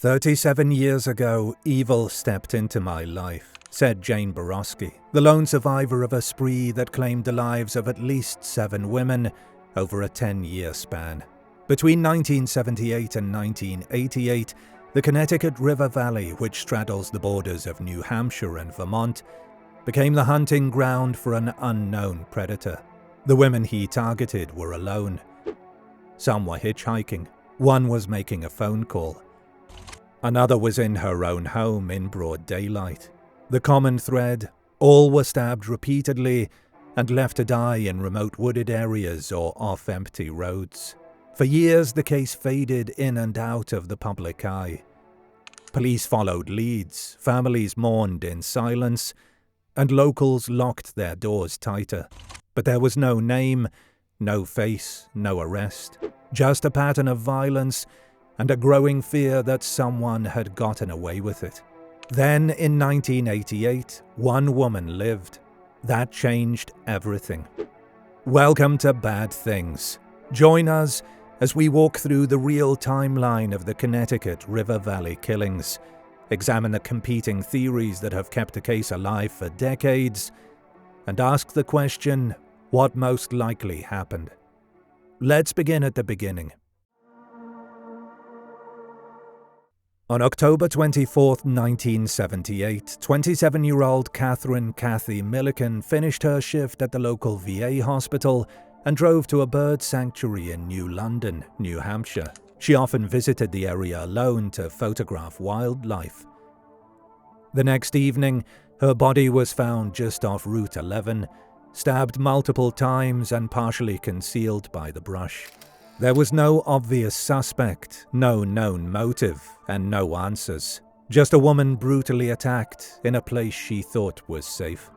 37 years ago, evil stepped into my life, said Jane Boroski, the lone survivor of a spree that claimed the lives of at least 7 women over a 10-year span. Between 1978 and 1988, the Connecticut River Valley, which straddles the borders of New Hampshire and Vermont, became the hunting ground for an unknown predator. The women he targeted were alone. Some were hitchhiking. One was making a phone call. Another was in her own home in broad daylight. The common thread: all were stabbed repeatedly and left to die in remote wooded areas or off empty roads. For years, the case faded in and out of the public eye. Police followed leads, families mourned in silence, and locals locked their doors tighter. But there was no name, no face, no arrest. Just a pattern of violence and a growing fear that someone had gotten away with it. Then, in 1988, one woman lived. That changed everything. Welcome to Bad Things. Join us as we walk through the real timeline of the Connecticut River Valley killings, examine the competing theories that have kept the case alive for decades, and ask the question, what most likely happened? Let's begin at the beginning. On October 24, 1978, 27-year-old Catherine Kathy Milliken finished her shift at the local VA hospital and drove to a bird sanctuary in New London, New Hampshire. She often visited the area alone to photograph wildlife. The next evening, her body was found just off Route 11, stabbed multiple times and partially concealed by the brush. There was no obvious suspect, no known motive, and no answers. Just a woman brutally attacked in a place she thought was safe.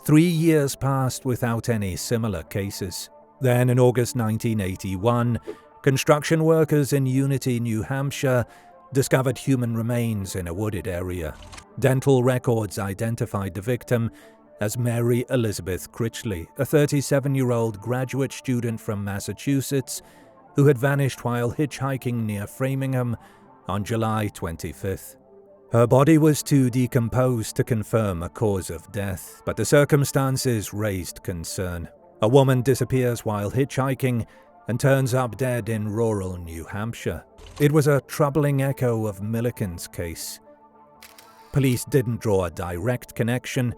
3 years passed without any similar cases. Then, in August 1981, construction workers in Unity, New Hampshire, discovered human remains in a wooded area. Dental records identified the victim as Mary Elizabeth Critchley, a 37-year-old graduate student from Massachusetts who had vanished while hitchhiking near Framingham on July 25th. Her body was too decomposed to confirm a cause of death, but the circumstances raised concern. A woman disappears while hitchhiking and turns up dead in rural New Hampshire. It was a troubling echo of Milliken's case. Police didn't draw a direct connection,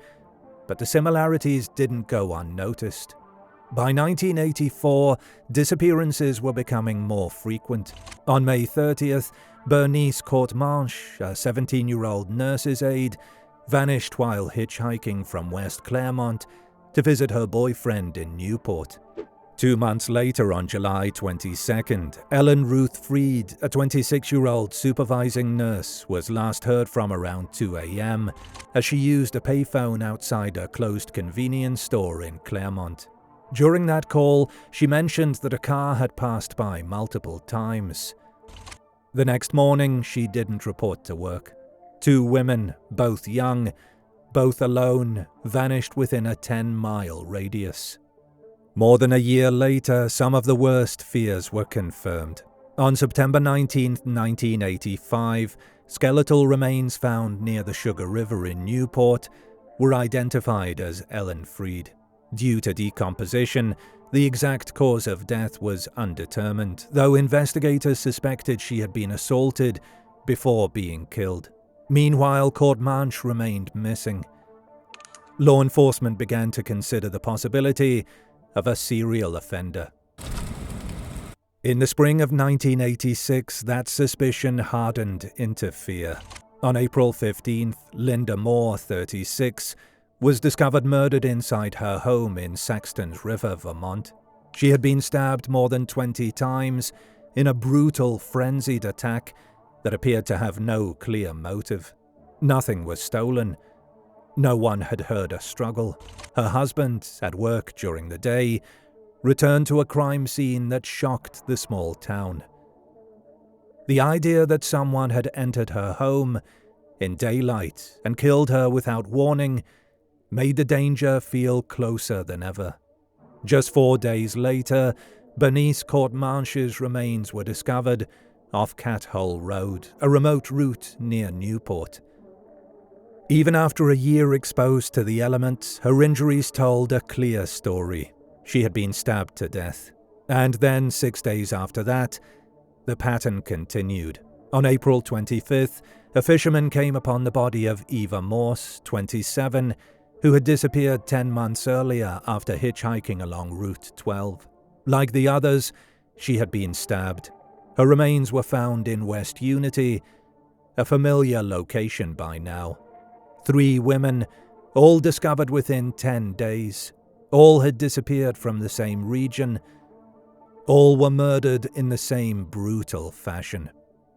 but the similarities didn't go unnoticed. By 1984, disappearances were becoming more frequent. On May 30th, Bernice Courtemanche, a 17-year-old nurse's aide, vanished while hitchhiking from West Claremont to visit her boyfriend in Newport. 2 months later, on July 22nd, Ellen Ruth Freed, a 26-year-old supervising nurse, was last heard from around 2 a.m. as she used a payphone outside a closed convenience store in Claremont. During that call, she mentioned that a car had passed by multiple times. The next morning, she didn't report to work. 2 women, both young, both alone, vanished within a 10-mile radius. More than a year later, some of the worst fears were confirmed. On September 19, 1985, skeletal remains found near the Sugar River in Newport were identified as Ellen Freed. Due to decomposition, the exact cause of death was undetermined, though investigators suspected she had been assaulted before being killed. Meanwhile, Courtemanche remained missing. Law enforcement began to consider the possibility of a serial offender. In the spring of 1986, that suspicion hardened into fear. On April 15th, Linda Moore, 36, was discovered murdered inside her home in Saxtons River, Vermont. She had been stabbed more than 20 times in a brutal, frenzied attack that appeared to have no clear motive. Nothing was stolen. No one had heard a struggle. Her husband, at work during the day, returned to a crime scene that shocked the small town. The idea that someone had entered her home in daylight and killed her without warning made the danger feel closer than ever. Just 4 days later, Bernice Courtemanche's remains were discovered off Cat Hole Road, a remote route near Newport. Even after a year exposed to the elements, her injuries told a clear story. She had been stabbed to death. And then, 6 days after that, the pattern continued. On April 25th, a fisherman came upon the body of Eva Morse, 27, who had disappeared 10 months earlier after hitchhiking along Route 12. Like the others, she had been stabbed. Her remains were found in West Unity, a familiar location by now. 3 women, all discovered within 10 days. All had disappeared from the same region. All were murdered in the same brutal fashion.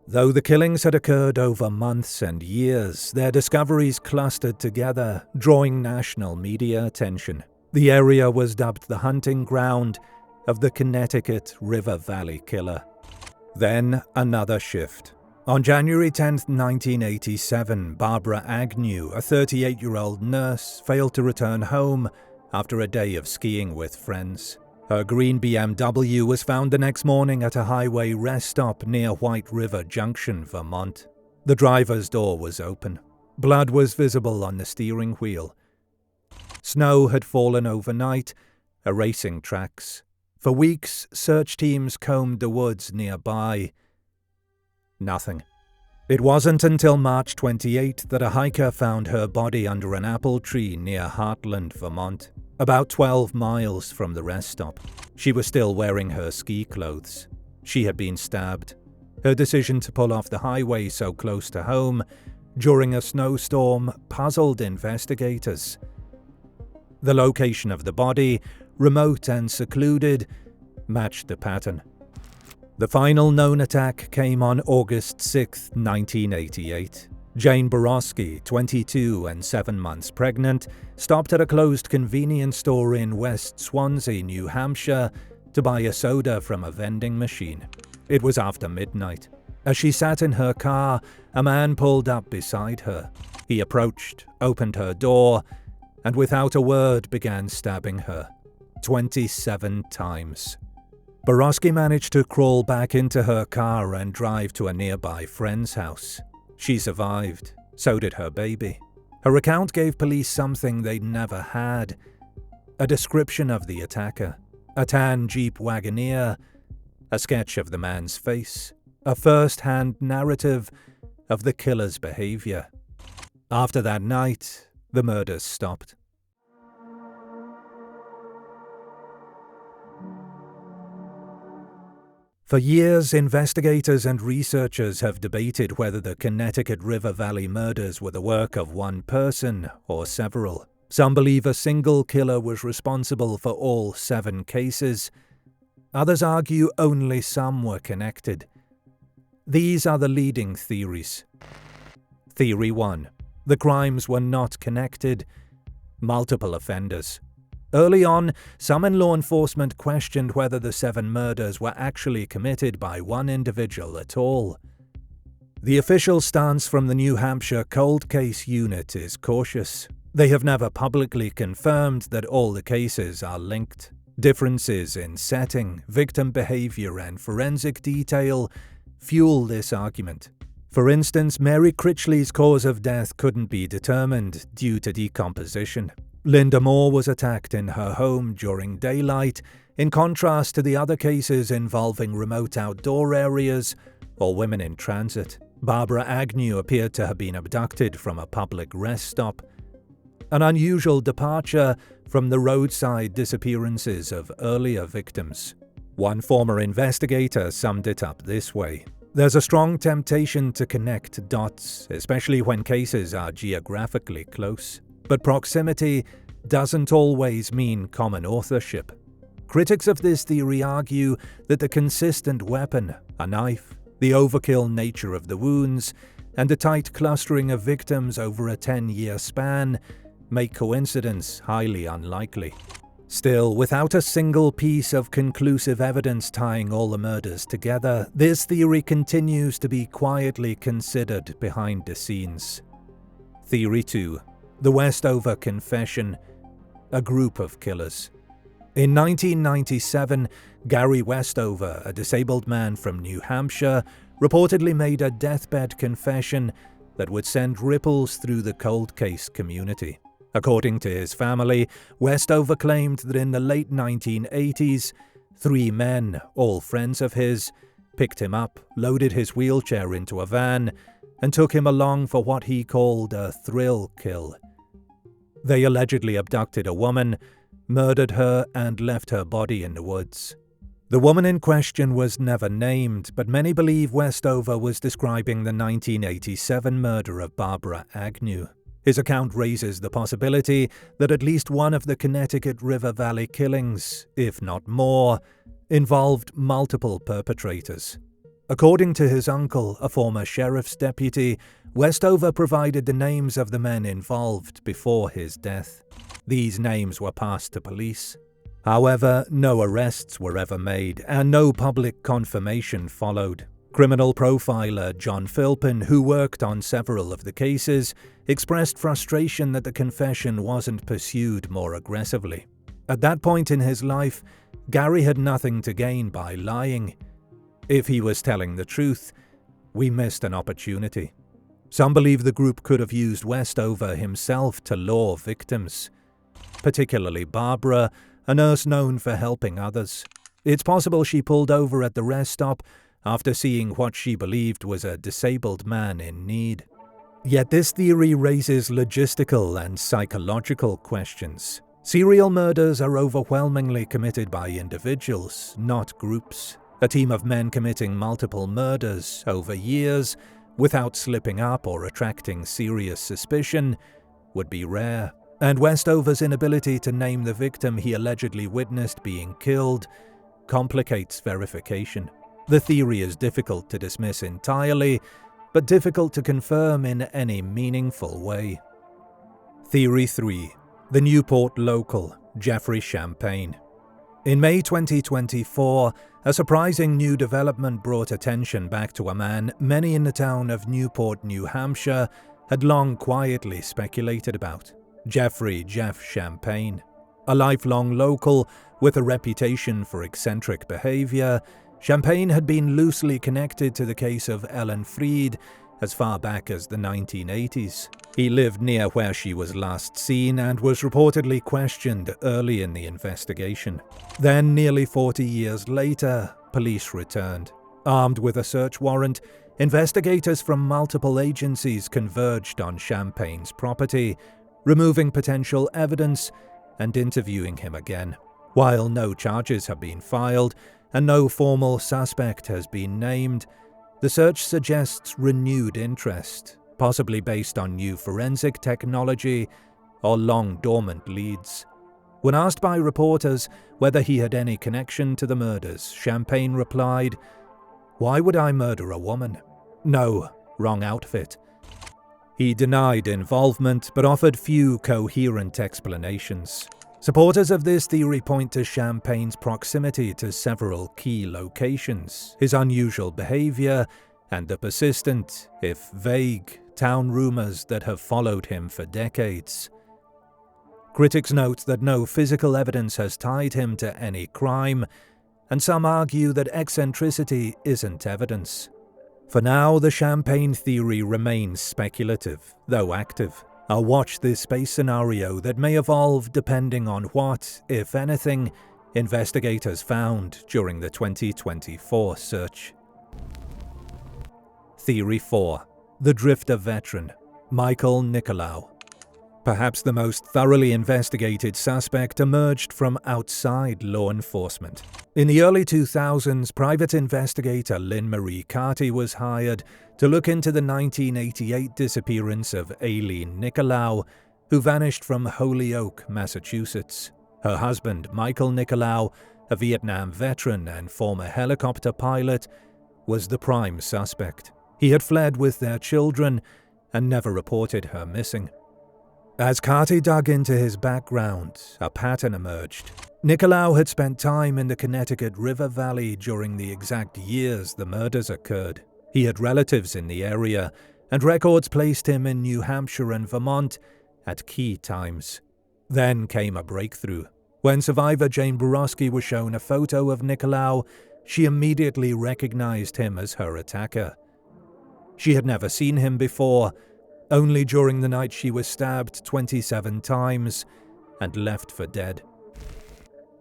Though the killings had occurred over months and years, their discoveries clustered together, drawing national media attention. The area was dubbed the hunting ground of the Connecticut River Valley Killer. Then another shift. On January 10, 1987, Barbara Agnew, a 38-year-old nurse, failed to return home after a day of skiing with friends. Her green BMW was found the next morning at a highway rest stop near White River Junction, Vermont. The driver's door was open. Blood was visible on the steering wheel. Snow had fallen overnight, erasing tracks. For weeks, search teams combed the woods nearby. Nothing. It wasn't until March 28 that a hiker found her body under an apple tree near Hartland, Vermont, about 12 miles from the rest stop. She was still wearing her ski clothes. She had been stabbed. Her decision to pull off the highway so close to home during a snowstorm puzzled investigators. The location of the body, remote and secluded, matched the pattern. The final known attack came on August 6, 1988. Jane Boroski, 22 and 7 months pregnant, stopped at a closed convenience store in West Swansea, New Hampshire, to buy a soda from a vending machine. It was after midnight. As she sat in her car, a man pulled up beside her. He approached, opened her door, and without a word began stabbing her. 27 times. Boroski managed to crawl back into her car and drive to a nearby friend's house. She survived. So did her baby. Her account gave police something they'd never had. A description of the attacker. A tan Jeep Wagoneer. A sketch of the man's face. A first-hand narrative of the killer's behavior. After that night, the murders stopped. For years, investigators and researchers have debated whether the Connecticut River Valley murders were the work of one person or several. Some believe a single killer was responsible for all 7 cases. Others argue only some were connected. These are the leading theories. Theory 1. The crimes were not connected. Multiple offenders. Early on, some in law enforcement questioned whether the 7 murders were actually committed by one individual at all. The official stance from the New Hampshire Cold Case Unit is cautious. They have never publicly confirmed that all the cases are linked. Differences in setting, victim behavior, and forensic detail fuel this argument. For instance, Mary Critchley's cause of death couldn't be determined due to decomposition. Linda Moore was attacked in her home during daylight, in contrast to the other cases involving remote outdoor areas or women in transit. Barbara Agnew appeared to have been abducted from a public rest stop. An unusual departure from the roadside disappearances of earlier victims. One former investigator summed it up this way. There's a strong temptation to connect dots, especially when cases are geographically close. But proximity doesn't always mean common authorship. Critics of this theory argue that the consistent weapon, a knife, the overkill nature of the wounds, and the tight clustering of victims over a 10-year span make coincidence highly unlikely. Still, without a single piece of conclusive evidence tying all the murders together, this theory continues to be quietly considered behind the scenes. Theory 2. The Westover Confession, a group of killers. In 1997, Gary Westover, a disabled man from New Hampshire, reportedly made a deathbed confession that would send ripples through the cold case community. According to his family, Westover claimed that in the late 1980s, 3 men, all friends of his, picked him up, loaded his wheelchair into a van, and took him along for what he called a thrill kill. They allegedly abducted a woman, murdered her, and left her body in the woods. The woman in question was never named, but many believe Westover was describing the 1987 murder of Barbara Agnew. His account raises the possibility that at least one of the Connecticut River Valley killings, if not more, involved multiple perpetrators. According to his uncle, a former sheriff's deputy, Westover provided the names of the men involved before his death. These names were passed to police. However, no arrests were ever made, and no public confirmation followed. Criminal profiler John Philpin, who worked on several of the cases, expressed frustration that the confession wasn't pursued more aggressively. At that point in his life, Gary had nothing to gain by lying. If he was telling the truth, we missed an opportunity. Some believe the group could have used Westover himself to lure victims, particularly Barbara, a nurse known for helping others. It's possible she pulled over at the rest stop after seeing what she believed was a disabled man in need. Yet this theory raises logistical and psychological questions. Serial murders are overwhelmingly committed by individuals, not groups. A team of men committing multiple murders over years without slipping up or attracting serious suspicion would be rare. And Westover's inability to name the victim he allegedly witnessed being killed complicates verification. The theory is difficult to dismiss entirely, but difficult to confirm in any meaningful way. Theory 3. The Newport local, Jeffrey Champagne. In May 2024, a surprising new development brought attention back to a man many in the town of Newport, New Hampshire, had long quietly speculated about. Jeffrey "Jeff" Champagne. A lifelong local with a reputation for eccentric behavior, Champagne had been loosely connected to the case of Ellen Freed as far back as the 1980s. He lived near where she was last seen and was reportedly questioned early in the investigation. Then, nearly 40 years later, police returned. Armed with a search warrant, investigators from multiple agencies converged on Champagne's property, removing potential evidence and interviewing him again. While no charges have been filed and no formal suspect has been named, the search suggests renewed interest, possibly based on new forensic technology or long-dormant leads. When asked by reporters whether he had any connection to the murders, Champagne replied, "Why would I murder a woman? No, wrong outfit." He denied involvement, but offered few coherent explanations. Supporters of this theory point to Champagne's proximity to several key locations, his unusual behavior, and the persistent, if vague, town rumors that have followed him for decades. Critics note that no physical evidence has tied him to any crime, and some argue that eccentricity isn't evidence. For now, the Champagne theory remains speculative, though active. I'll watch this space scenario that may evolve depending on what, if anything, investigators found during the 2024 search. Theory 4. The Drifter Veteran, Michael Nicholaou. Perhaps the most thoroughly investigated suspect emerged from outside law enforcement. In the early 2000s, private investigator Lynn Marie Carty was hired to look into the 1988 disappearance of Aileen Nicholaou, who vanished from Holyoke, Massachusetts. Her husband, Michael Nicholaou, a Vietnam veteran and former helicopter pilot, was the prime suspect. He had fled with their children and never reported her missing. As Carty dug into his background, a pattern emerged. Nicholaou had spent time in the Connecticut River Valley during the exact years the murders occurred. He had relatives in the area, and records placed him in New Hampshire and Vermont at key times. Then came a breakthrough. When survivor Jane Boroski was shown a photo of Nicholaou, she immediately recognized him as her attacker. She had never seen him before, only during the night she was stabbed 27 times and left for dead.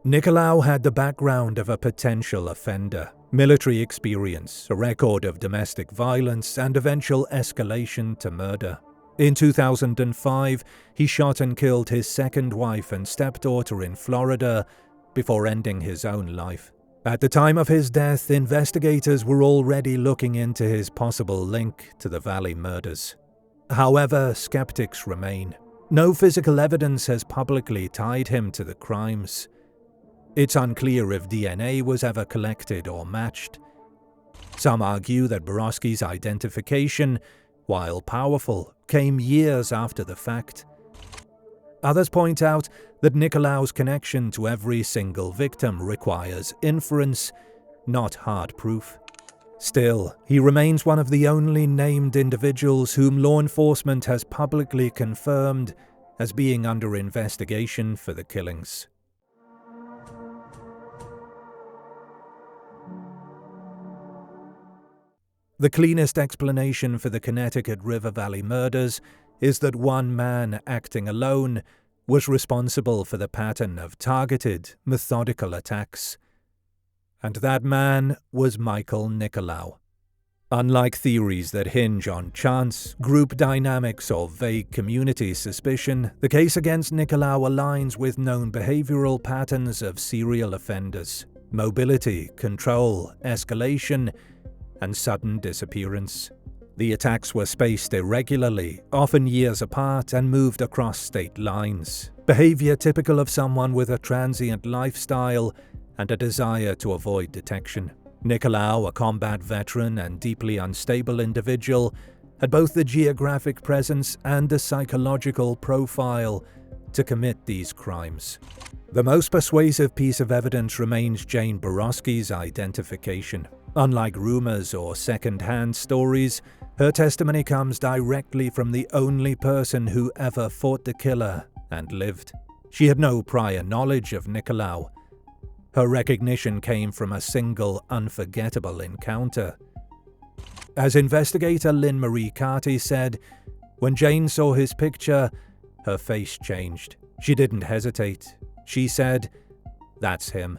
Nicholaou had the background of a potential offender, military experience, a record of domestic violence, and eventual escalation to murder. In 2005, he shot and killed his second wife and stepdaughter in Florida before ending his own life. At the time of his death, investigators were already looking into his possible link to the Valley murders. However, skeptics remain. No physical evidence has publicly tied him to the crimes. It's unclear if DNA was ever collected or matched. Some argue that Boroski's identification, while powerful, came years after the fact. Others point out that Nicholaou's connection to every single victim requires inference, not hard proof. Still, he remains one of the only named individuals whom law enforcement has publicly confirmed as being under investigation for the killings. The cleanest explanation for the Connecticut River Valley murders is that one man acting alone was responsible for the pattern of targeted, methodical attacks. And that man was Michael Nicholaou. Unlike theories that hinge on chance, group dynamics, or vague community suspicion, the case against Nicholaou aligns with known behavioral patterns of serial offenders: mobility, control, escalation, and sudden disappearance. The attacks were spaced irregularly, often years apart, and moved across state lines. Behavior typical of someone with a transient lifestyle and a desire to avoid detection. Nicholaou, a combat veteran and deeply unstable individual, had both the geographic presence and the psychological profile to commit these crimes. The most persuasive piece of evidence remains Jane Boroski's identification. Unlike rumors or second-hand stories, her testimony comes directly from the only person who ever fought the killer and lived. She had no prior knowledge of Nicholaou. Her recognition came from a single, unforgettable encounter. As investigator Lynn Marie Carty said, when Jane saw his picture, her face changed. She didn't hesitate. She said, "That's him."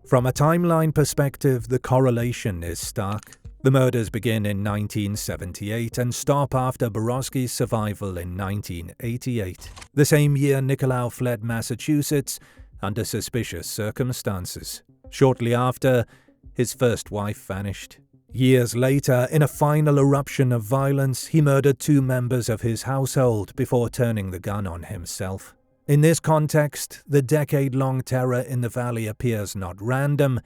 From a timeline perspective, the correlation is stark. The murders begin in 1978 and stop after Boroski's survival in 1988. The same year, Nicholaou fled Massachusetts under suspicious circumstances. Shortly after, his first wife vanished. Years later, in a final eruption of violence, he murdered 2 members of his household before turning the gun on himself. In this context, the decade-long terror in the valley appears not random,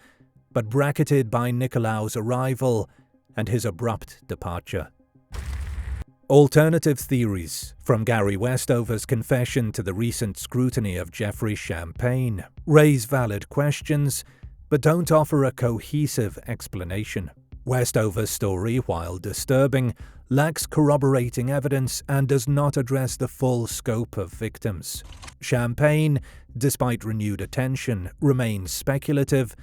but bracketed by Nicholaou's arrival and his abrupt departure. Alternative theories, from Gary Westover's confession to the recent scrutiny of Jeffrey Champagne, raise valid questions, but don't offer a cohesive explanation. Westover's story, while disturbing, lacks corroborating evidence and does not address the full scope of victims. Champagne, despite renewed attention, remains speculative,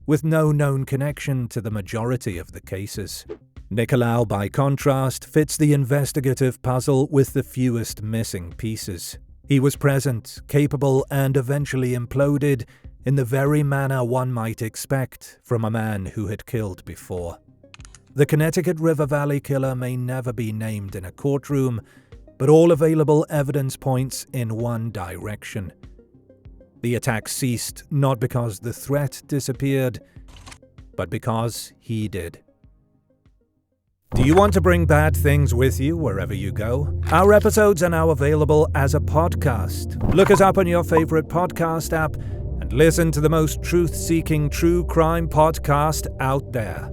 with no known connection to the majority of the cases. Nicholaou, by contrast, fits the investigative puzzle with the fewest missing pieces. He was present, capable, and eventually imploded in the very manner one might expect from a man who had killed before. The Connecticut River Valley Killer may never be named in a courtroom, but all available evidence points in one direction. The attack ceased not because the threat disappeared, but because he did. Do you want to bring bad things with you wherever you go? Our episodes are now available as a podcast. Look us up on your favorite podcast app and listen to the most truth-seeking true crime podcast out there.